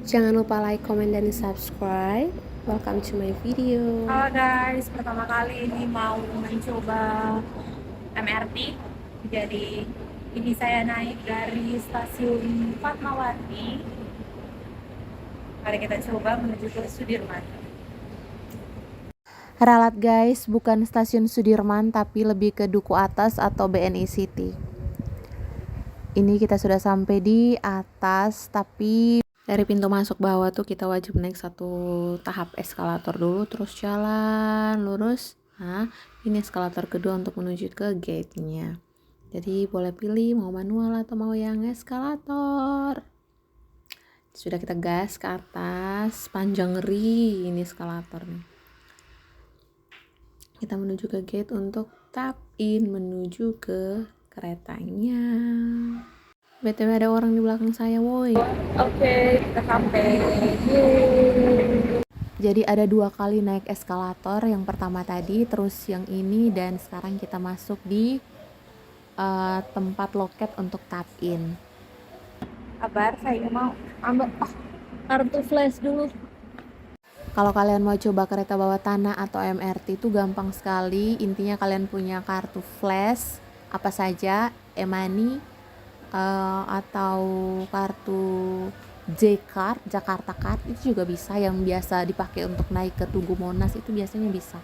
Jangan lupa like, comment, dan subscribe. Welcome to my video. Halo guys, pertama kali ini mau mencoba MRT. Jadi ini saya naik dari stasiun Fatmawati. Mari kita coba menuju ke Sudirman. Ralat guys, bukan stasiun Sudirman tapi lebih ke Duku Atas atau BNI City. Ini kita sudah sampai di atas, tapi dari pintu masuk bawah tuh kita wajib naik satu tahap eskalator dulu, terus jalan lurus. Nah, ini eskalator kedua untuk menuju ke gate-nya. Jadi boleh pilih mau manual atau mau yang eskalator. Sudah kita gas ke atas, panjang ngeri ini eskalator nih. Kita menuju ke gate untuk tap in menuju ke keretanya. BTW ada orang di belakang saya, woi. Oke, kita sampai. Jadi ada 2 kali naik eskalator, yang pertama tadi, terus yang ini, dan sekarang kita masuk di tempat loket untuk tap in. Kabar, saya mau ambil kartu flash dulu. Kalau kalian mau coba kereta bawah tanah atau MRT itu gampang sekali. Intinya kalian punya kartu flash apa saja, e-money atau kartu J-Card, Jakarta Card, itu juga bisa, yang biasa dipakai untuk naik ke Tugu Monas itu biasanya bisa.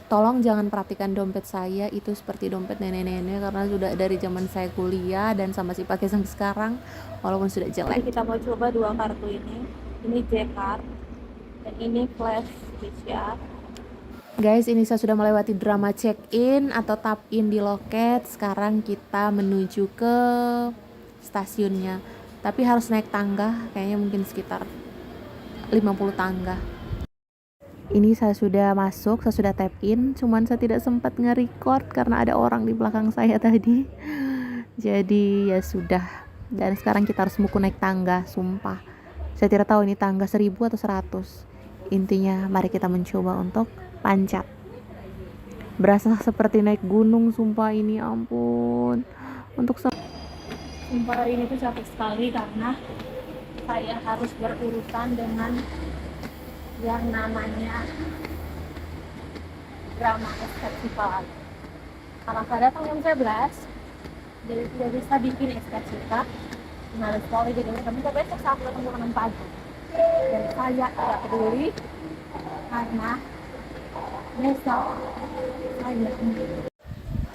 Tolong jangan perhatikan dompet saya, itu seperti dompet nenek-nenek karena sudah dari zaman saya kuliah dan sama masih pakai sampai sekarang walaupun sudah jelek. Jadi kita mau coba 2 kartu ini. Ini J-Card dan ini flash ya. Guys, ini saya sudah melewati drama check-in atau tap-in di loket. Sekarang kita menuju ke stasiunnya. Tapi harus naik tangga, kayaknya mungkin sekitar 50 tangga. Ini saya sudah masuk, saya sudah tap-in, cuman saya tidak sempat nge-record karena ada orang di belakang saya tadi. Jadi ya sudah. Dan sekarang kita harus muku naik tangga, sumpah. Saya tidak tahu ini tangga 1000 atau 100. Intinya mari kita mencoba untuk pancat. Berasa seperti naik gunung, sumpah ini, ampun. Sumpah ini tuh capek sekali karena saya harus berurutan dengan yang namanya drama estetika. Karena saya datang jam 11, jadi tidak bisa bikin estetika. Nah, sekali jadi kami besok saya datang jam 6 pagi. Dan saya tidak peduli karena besok saya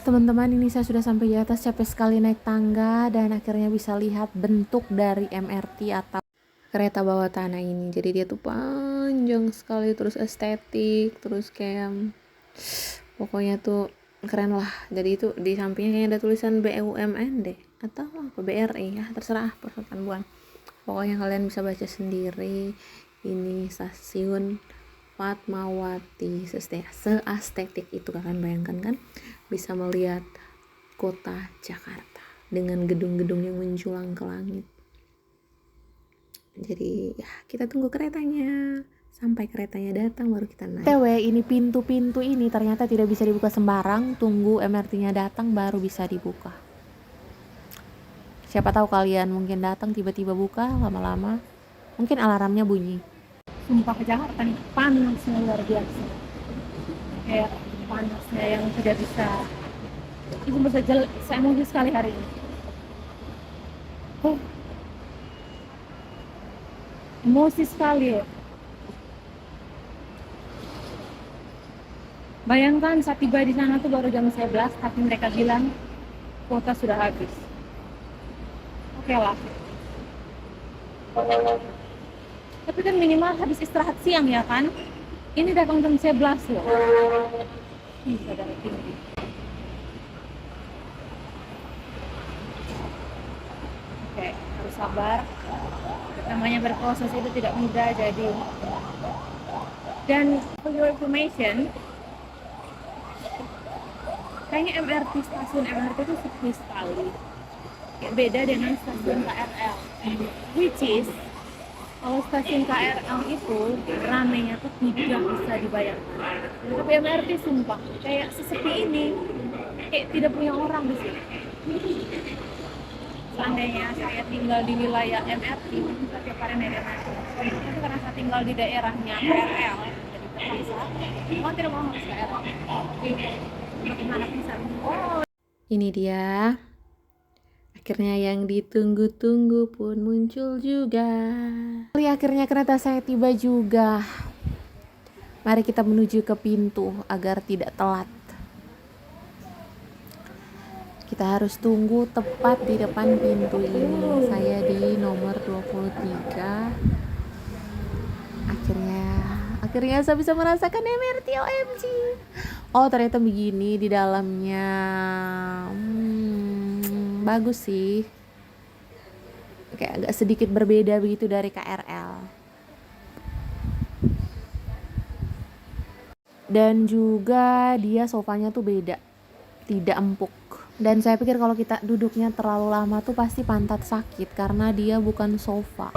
Teman-teman, ini saya sudah sampai di atas, capek sekali naik tangga dan akhirnya bisa lihat bentuk dari MRT atau kereta bawah tanah ini. Jadi dia tuh panjang sekali, terus estetik, terus kayak pokoknya tuh keren lah. Jadi itu di sampingnya kayaknya ada tulisan BUMN deh atau apa, BRI ya, terserah, persetan buan. Pokoknya kalian bisa baca sendiri. Ini stasiun Fatmawati, seestetik itu, kalian bayangkan kan, bisa melihat kota Jakarta dengan gedung-gedung yang menjulang ke langit. Jadi ya kita tunggu keretanya, sampai keretanya datang baru kita naik. TW, ini pintu-pintu ini ternyata tidak bisa dibuka sembarang, tunggu MRT-nya datang baru bisa dibuka. Siapa tahu kalian mungkin datang tiba-tiba buka, lama-lama mungkin alarmnya bunyi. sumpah ke Jakarta nih, panasnya luar biasa, kayak panasnya yang tidak bisa, itu bisa saya emosi sekali hari ini. Emosi sekali ya. Bayangkan saat tiba di sana tuh baru jam 11, tapi mereka bilang kuota sudah habis. Oke lah. Tapi kan minimal habis istirahat siang ya kan? Ini datang jam 11 loh. Bisa dari tinggi. Oke, harus sabar. Namanya berproses itu tidak mudah, jadi. Dan for your information, kayaknya stasiun MRT itu sepi sekali. Beda dengan stasiun KRL, which is kalau stasiun KRL itu ramenya tuh tidak bisa dibayangkan. Tapi MRT sumpah kayak sesepi ini, kayak tidak punya orang di sini. Seandainya saya tinggal di wilayah MRT, mungkin setiap hari naik MRT. tapi karena saya tinggal di daerahnya KRL jadi terpaksa mau tidak mau harus KRL. Bagaimana bisa? Oh, Ini dia. Akhirnya yang ditunggu-tunggu pun muncul juga. Akhirnya kereta saya tiba juga. Mari kita menuju ke pintu agar tidak telat. Kita harus tunggu tepat di depan pintu ini. Saya di nomor 23. Akhirnya saya bisa merasakan MRT OMG. Oh, ternyata begini di dalamnya. Bagus sih. Kayak agak sedikit berbeda begitu dari KRL. Dan juga dia sofanya tuh beda, tidak empuk. Dan saya pikir kalau kita duduknya terlalu lama tuh pasti pantat sakit karena dia bukan sofa.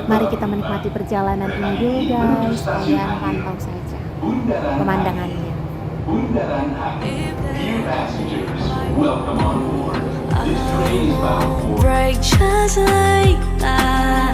Mari kita menikmati perjalanan ini dulu guys. Kalian pantau saja pemandangannya. Bundaran HI. Dear passengers, welcome on board. This train is bound for Break just like that.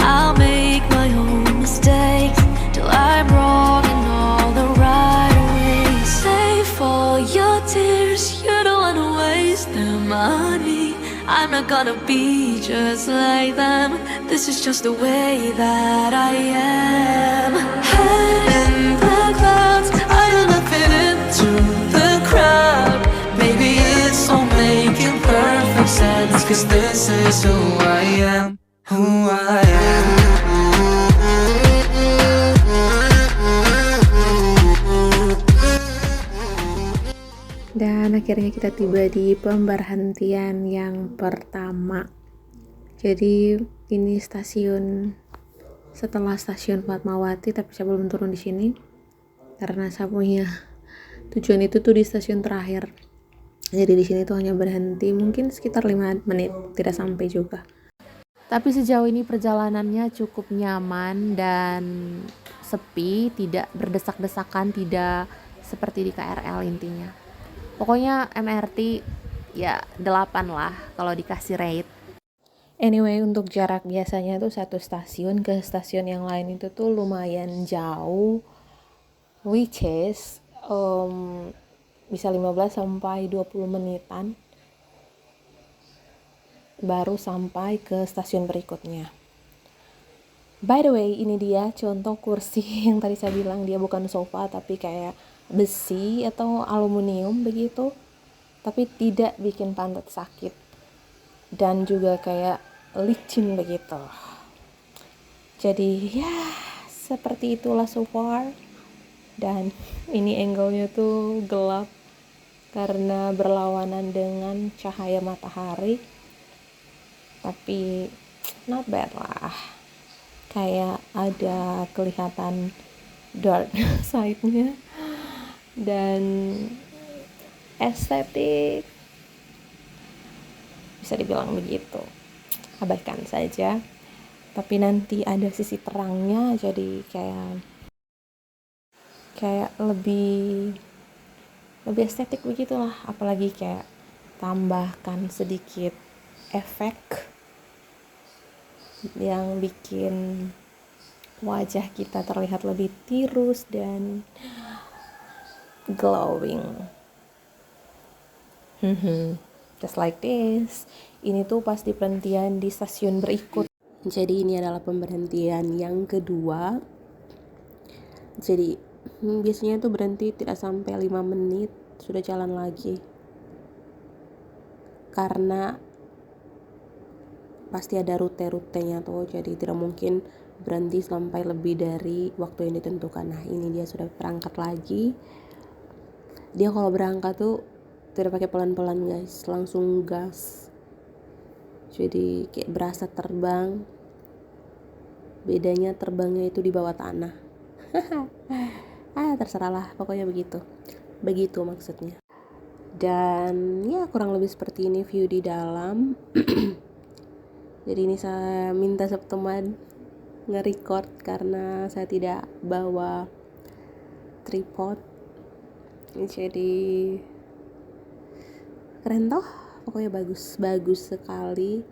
I'll make my own mistakes till I'm wrong in all the right ways. Save all your tears, you don't wanna waste them on me. I'm not gonna be just like them. This is just the way that I am. Head in the clouds, I don't fit into the crowd. Maybe it's all making perfect sense, 'cause this is who I am, who I am. Dan akhirnya kita tiba di pemberhentian yang pertama. Jadi ini stasiun setelah stasiun Fatmawati, tapi saya belum turun di sini karena saya punya tujuan itu tuh di stasiun terakhir. Jadi di sini tuh hanya berhenti mungkin sekitar 5 menit, tidak sampai juga. Tapi sejauh ini perjalanannya cukup nyaman dan sepi, tidak berdesak-desakan, tidak seperti di KRL intinya. Pokoknya MRT ya 8 lah kalau dikasih rate. Anyway, untuk jarak biasanya tuh satu stasiun ke stasiun yang lain itu tuh lumayan jauh, which is bisa 15 sampai 20 menitan baru sampai ke stasiun berikutnya. By the way, ini dia contoh kursi yang tadi saya bilang dia bukan sofa tapi kayak besi atau aluminium begitu, tapi tidak bikin pantat sakit dan juga kayak licin begitu. Jadi ya seperti itulah so far. Dan ini angle-nya tuh gelap karena berlawanan dengan cahaya matahari, tapi not bad lah, kayak ada kelihatan dark side-nya dan estetik, bisa dibilang begitu. Abaikan saja, tapi nanti ada sisi terangnya, jadi kayak lebih estetik begitulah. Apalagi kayak tambahkan sedikit efek yang bikin wajah kita terlihat lebih tirus dan glowing. Just like this. Ini tuh pas di perhentian di stasiun berikut. Jadi ini adalah pemberhentian yang kedua. Jadi biasanya tuh berhenti tidak sampai 5 menit sudah jalan lagi. Karena pasti ada rute-rutenya tuh, jadi tidak mungkin berhenti sampai lebih dari waktu yang ditentukan. Nah, ini dia sudah berangkat lagi. Dia kalau berangkat tuh tidak pakai pelan-pelan guys, langsung gas. Jadi kayak berasa terbang. Bedanya terbangnya itu di bawah tanah. Terserah lah, pokoknya begitu maksudnya. Dan ya kurang lebih seperti ini view di dalam. Jadi ini saya minta teman nge-record karena saya tidak bawa tripod. Jadi keren toh, pokoknya bagus sekali.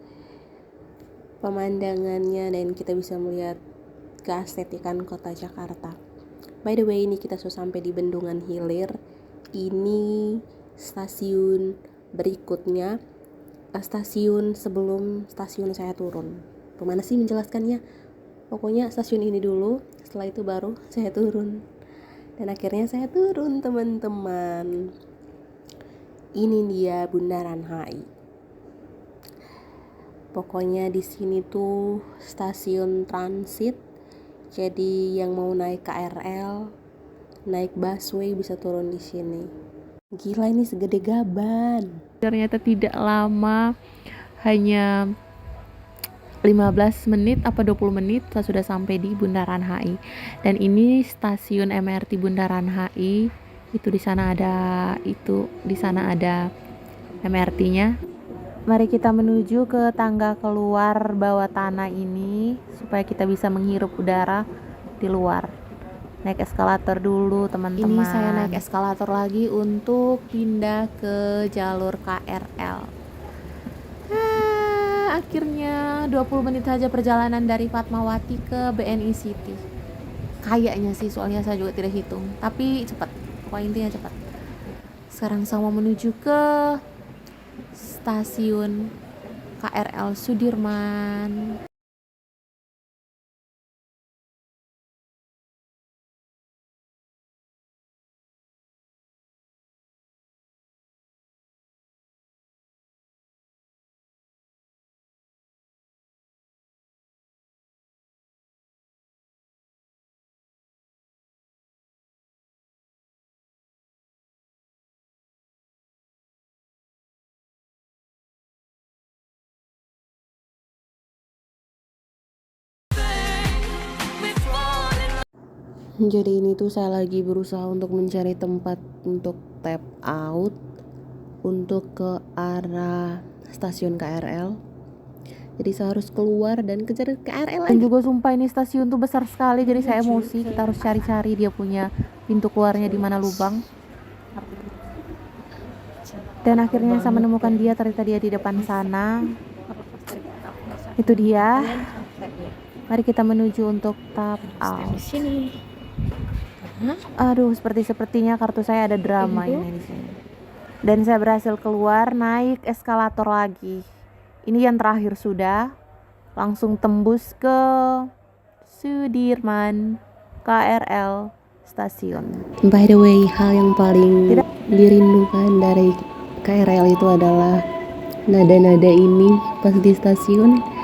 pemandangannya dan kita bisa melihat keestetikan kota Jakarta. By the way, ini kita sudah sampai di Bendungan Hilir. Ini stasiun berikutnya, stasiun sebelum stasiun saya turun. Bagaimana sih menjelaskannya? Pokoknya stasiun ini dulu, setelah itu baru saya turun. Dan akhirnya saya turun, teman-teman. Ini dia Bundaran HI. Pokoknya di sini tuh stasiun transit. Jadi yang mau naik KRL, naik busway bisa turun di sini. Gila, ini segede gaban. Ternyata tidak lama, hanya 15 menit apa 20 menit saya sudah sampai di Bundaran HI. Dan ini stasiun MRT Bundaran HI. Itu di sana ada MRT-nya. Mari kita menuju ke tangga keluar bawah tanah ini supaya kita bisa menghirup udara di luar. Naik eskalator dulu, teman-teman. Ini saya naik eskalator lagi untuk pindah ke jalur KRL. Akhirnya 20 menit saja perjalanan dari Fatmawati ke BNI City. Kayaknya sih, soalnya saya juga tidak hitung. Tapi cepat, pokoknya intinya cepat. Sekarang saya mau menuju ke stasiun KRL Sudirman. Jadi ini tuh saya lagi berusaha untuk mencari tempat untuk tap out untuk ke arah stasiun KRL. Jadi saya harus keluar dan kejar KRL Dan lagi. juga sumpah ini stasiun tuh besar sekali, jadi saya emosi. Kita harus cari-cari dia punya pintu keluarnya di mana lubang. Dan akhirnya saya menemukan dia, ternyata dia di depan sana. Itu dia. Mari kita menuju untuk tap out. Aduh, sepertinya kartu saya ada drama ini di sini. Dan saya berhasil keluar, naik eskalator lagi. Ini yang terakhir sudah. Langsung tembus ke Sudirman KRL stasiun. By the way, hal yang paling dirindukan dari KRL itu adalah nada-nada ini pas di stasiun.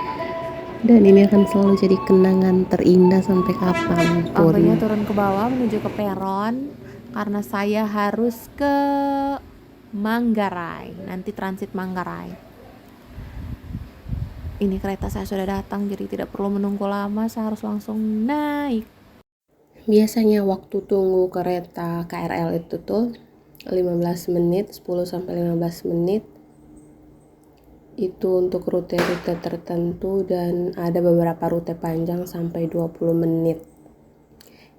Dan ini akan selalu jadi kenangan terindah sampai kapanpun. Waktunya turun ke bawah menuju ke peron karena saya harus ke Manggarai. Nanti transit Manggarai. Ini kereta saya sudah datang, jadi tidak perlu menunggu lama, saya harus langsung naik. Biasanya waktu tunggu kereta KRL itu tuh 15 menit, 10-15 menit. Itu untuk rute-rute tertentu dan ada beberapa rute panjang sampai 20 menit.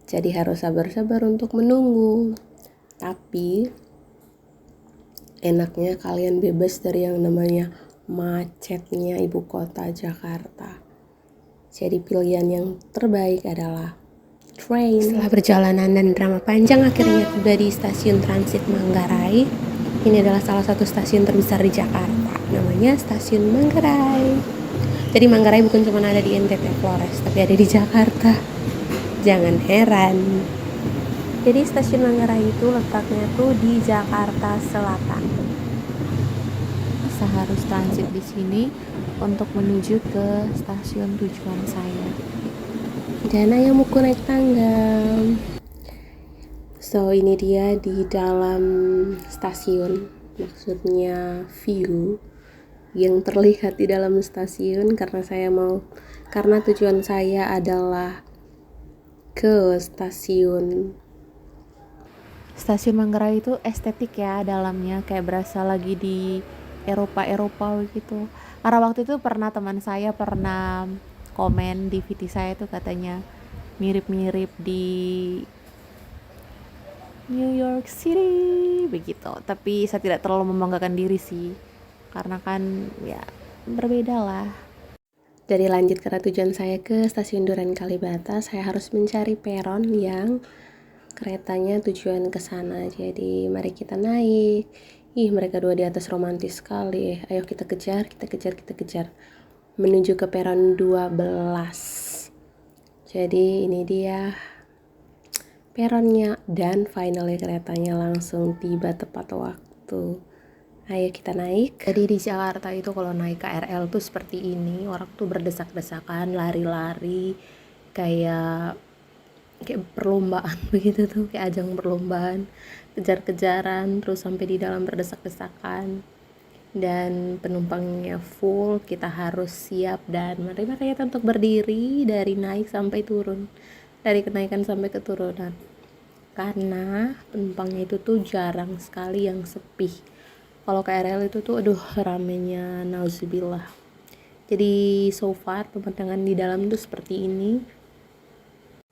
Jadi harus sabar-sabar untuk menunggu. Tapi enaknya kalian bebas dari yang namanya macetnya ibu kota Jakarta. Jadi pilihan yang terbaik adalah train. Setelah perjalanan dan drama panjang, akhirnya tiba di stasiun transit Manggarai. Ini adalah salah satu stasiun terbesar di Jakarta, namanya Stasiun Manggarai. Jadi Manggarai bukan cuma ada di NTT Flores, tapi ada di Jakarta. Jangan heran. Jadi Stasiun Manggarai itu letaknya tuh di Jakarta Selatan. Saya harus transit di sini untuk menuju ke stasiun tujuan saya. Dan ayamku naik tangga. So ini dia di dalam stasiun, maksudnya view yang terlihat di dalam stasiun karena tujuan saya adalah ke stasiun. Stasiun Manggarai itu estetik ya dalamnya, kayak berasa lagi di Eropa gitu. Karena waktu itu teman saya pernah komen di VT saya itu katanya mirip-mirip di New York City begitu. Tapi saya tidak terlalu membanggakan diri sih, karena kan ya berbeda lah. Jadi lanjut karena tujuan saya ke stasiun Duren Kalibata, saya harus mencari peron yang keretanya tujuan ke sana. Jadi mari kita naik. Ih, mereka dua di atas romantis sekali. Ayo kita kejar, kita kejar, kita kejar. Menuju ke peron 12. Jadi ini dia peronnya dan finally keretanya langsung tiba tepat waktu. Ayo kita naik. Jadi di Jakarta itu kalau naik KRL tuh seperti ini, orang tuh berdesak-desakan, lari-lari, kayak perlombaan begitu tuh, kayak ajang perlombaan, kejar-kejaran, terus sampai di dalam berdesak-desakan. Dan penumpangnya full, kita harus siap dan menerima kenyataan untuk berdiri dari naik sampai turun, dari kenaikan sampai keturunan, karena penumpangnya itu tuh jarang sekali yang sepi. Kalau KRL itu tuh aduh ramenya nauzubillah. Jadi so far pemandangan di dalam tuh seperti ini.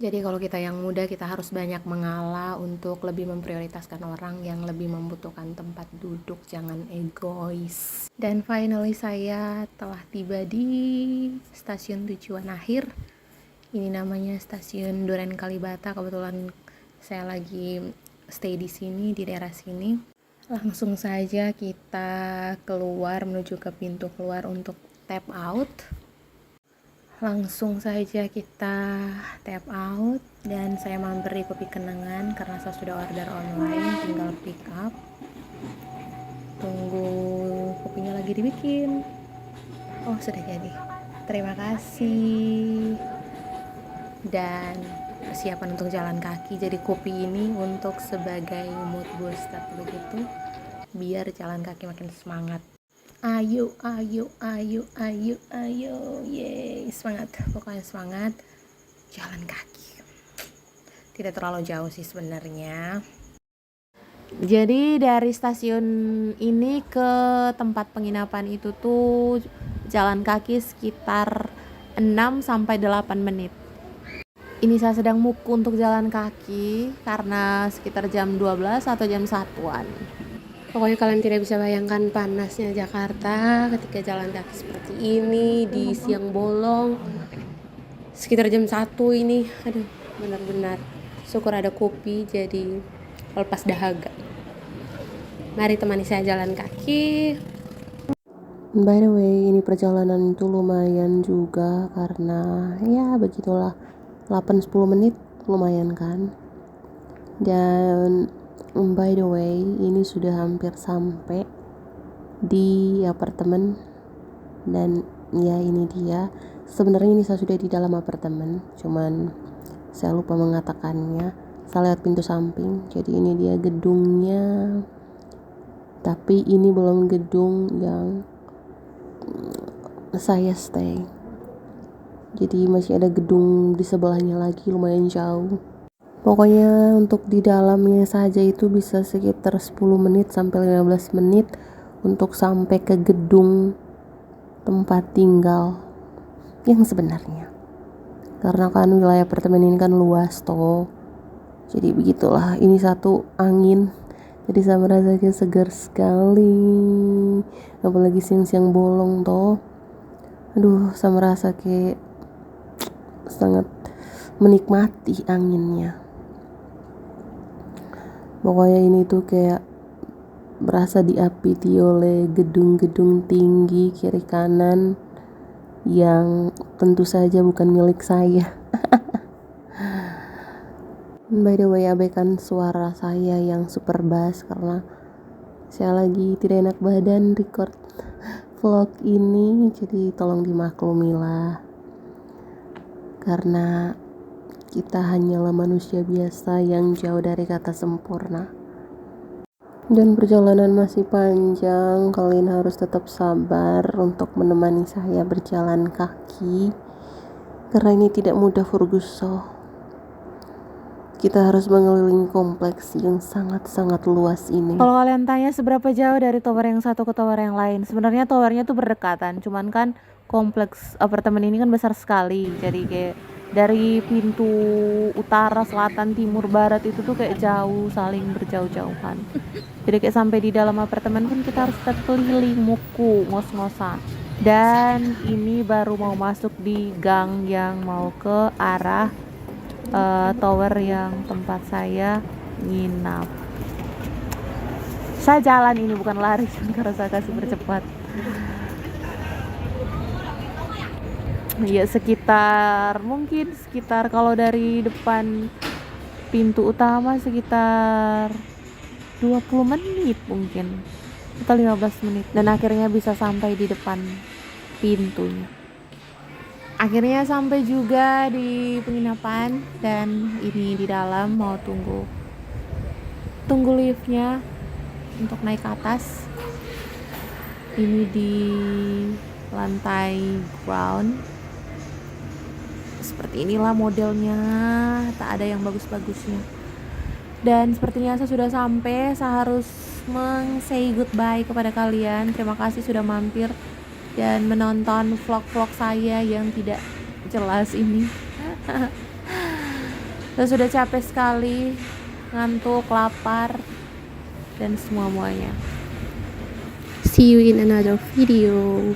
Jadi kalau kita yang muda, kita harus banyak mengalah untuk lebih memprioritaskan orang yang lebih membutuhkan tempat duduk, jangan egois. Dan finally saya telah tiba di stasiun tujuan akhir. Ini namanya stasiun Duren Kalibata. Kebetulan saya lagi stay di sini, di daerah sini. Langsung saja kita keluar menuju ke pintu keluar untuk tap out. Langsung saja kita tap out dan saya mampir di Kopi Kenangan karena saya sudah order online, tinggal pick up. Tunggu kopinya lagi dibikin. Oh, sudah jadi. Terima kasih. Dan persiapan untuk jalan kaki. Jadi kopi ini untuk sebagai mood booster begitu, biar jalan kaki makin semangat. Ayo, ayo, ayo, ayo, ayo, yeay, semangat, pokoknya semangat jalan kaki. Tidak terlalu jauh sih sebenarnya. Jadi dari stasiun ini ke tempat penginapan itu tuh jalan kaki sekitar 6 sampai 8 menit. Ini saya sedang muku untuk jalan kaki karena sekitar jam 12 atau jam 1-an. Pokoknya kalian tidak bisa bayangkan panasnya Jakarta ketika jalan kaki seperti ini di siang bolong. Sekitar jam 1 ini, aduh benar-benar syukur ada kopi jadi lepas dahaga. Mari temani saya jalan kaki. By the way, ini perjalanan itu lumayan juga karena ya begitulah, 8-10 menit lumayan kan. Dan by the way, ini sudah hampir sampai di apartemen. Dan ya ini dia, sebenarnya ini saya sudah di dalam apartemen, cuman saya lupa mengatakannya. Saya lewat pintu samping, jadi ini dia gedungnya. Tapi ini belum gedung yang saya stay, jadi masih ada gedung di sebelahnya lagi, lumayan jauh. Pokoknya untuk di dalamnya saja itu bisa sekitar 10 menit sampai 15 menit untuk sampai ke gedung tempat tinggal yang sebenarnya. Karena kan wilayah apartemen ini kan luas toh. Jadi begitulah, ini satu angin. Jadi saya merasa kayak segar sekali. Apalagi siang-siang bolong toh. Aduh, saya merasa kayak sangat menikmati anginnya. Pokoknya ini tuh kayak berasa diapiti oleh gedung-gedung tinggi kiri kanan yang tentu saja bukan milik saya. By the way, abaikan suara saya yang super bass karena saya lagi tidak enak badan record vlog ini, jadi tolong dimaklumilah. Karena kita hanyalah manusia biasa yang jauh dari kata sempurna. Dan perjalanan masih panjang, kalian harus tetap sabar untuk menemani saya berjalan kaki. Karena ini tidak mudah Ferguson. Kita harus mengelilingi kompleks yang sangat-sangat luas ini. Kalau kalian tanya seberapa jauh dari tower yang satu ke tower yang lain, sebenarnya towernya tuh berdekatan, cuman kan kompleks apartemen ini kan besar sekali, jadi kayak dari pintu utara, selatan, timur, barat itu tuh kayak jauh, saling berjauh-jauhan. Jadi kayak sampai di dalam apartemen pun kita harus tetap keliling, muku, ngos-ngosan. Dan ini baru mau masuk di gang yang mau ke arah tower yang tempat saya nginap. Saya jalan ini bukan lari karena saya kasih bercepat. Ya mungkin sekitar kalau dari depan pintu utama sekitar 20 menit mungkin atau 15 menit, dan akhirnya bisa sampai di depan pintunya. Akhirnya sampai juga di penginapan, dan ini di dalam mau tunggu liftnya untuk naik ke atas. Ini di lantai ground. Seperti inilah modelnya, tak ada yang bagus-bagusnya. Dan sepertinya saya sudah sampai. Saya harus say goodbye kepada kalian. Terima kasih sudah mampir dan menonton vlog-vlog saya yang tidak jelas ini. Saya sudah capek sekali, ngantuk, lapar, dan semua-muanya. See you in another video.